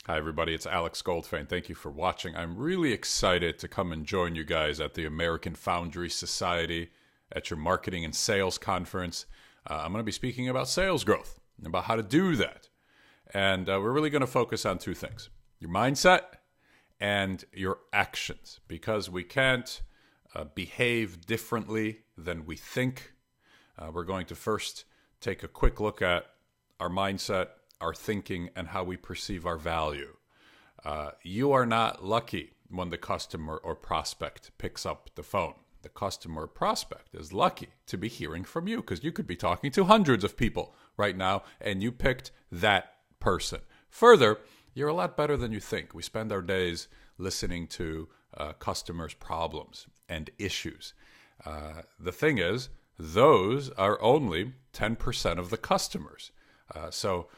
Hi, everybody. It's Alex Goldfayn. Thank you for watching. I'm really excited to come and join you guys at the American Foundry Society at your marketing and sales conference. I'm going to be speaking about sales growth and about how to do that. And we're really going to focus on two things: your mindset and your actions, because we can't behave differently than we think. We're going to first take a quick look at our mindset, our thinking, and how we perceive our value. You are not lucky when the customer or prospect picks up the phone. The customer or prospect is lucky to be hearing from you, because you could be talking to hundreds of people right now and you picked that person. Further, you're a lot better than you think. We spend our days listening to customers' problems and issues. The thing is, those are only 10% of the customers. So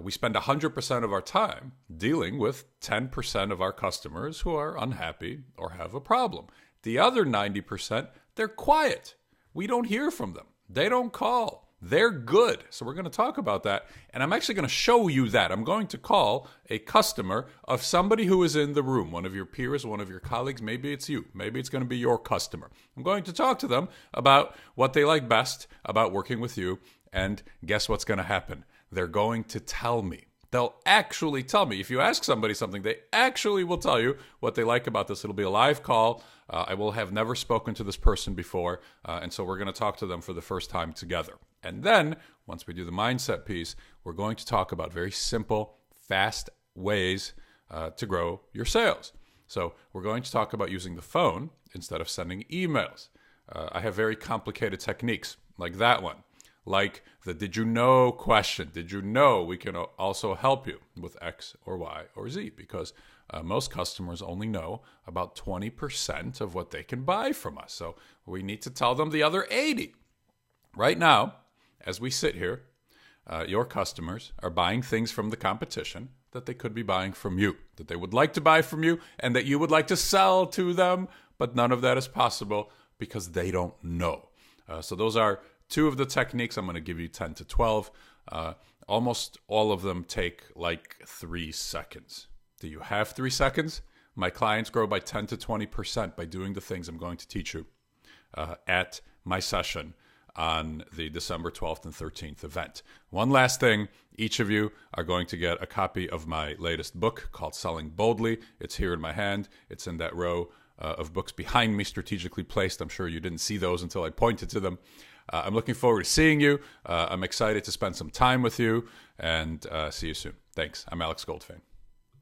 we spend 100% of our time dealing with 10% of our customers who are unhappy or have a problem. The other 90%, they're quiet. We don't hear from them. They don't call. They're good. So we're going to talk about that. And I'm actually going to show you that. I'm going to call a customer of somebody who is in the room, one of your peers, one of your colleagues. Maybe it's you. Maybe it's going to be your customer. I'm going to talk to them about what they like best about working with you. And guess what's going to happen? They're going to tell me. They'll actually tell me. If you ask somebody something, they actually will tell you what they like about this. It'll be a live call. I will have never spoken to this person before, and so we're going to talk to them for the first time together. And then, once we do the mindset piece, we're going to talk about very simple, fast ways to grow your sales. So we're going to talk about using the phone instead of sending emails. I have very complicated techniques like that one. Like the did you know question. Did you know we can also help you with X or Y or Z? Because most customers only know about 20% of what they can buy from us. So we need to tell them the other 80. Right now, as we sit here, your customers are buying things from the competition that they could be buying from you, that they would like to buy from you, and that you would like to sell to them. But none of that is possible because they don't know. So those are two of the techniques. I'm going to give you 10 to 12. Almost all of them take like 3 seconds. Do you have 3 seconds? My clients grow by 10 to 20% by doing the things I'm going to teach you at my session on the December 12th and 13th event. One last thing, each of you are going to get a copy of my latest book called Selling Boldly. It's here in my hand. It's in that row of books behind me, strategically placed. I'm sure you didn't see those until I pointed to them. I'm looking forward to seeing you. I'm excited to spend some time with you, and see you soon. Thanks. I'm Alex Goldfayn.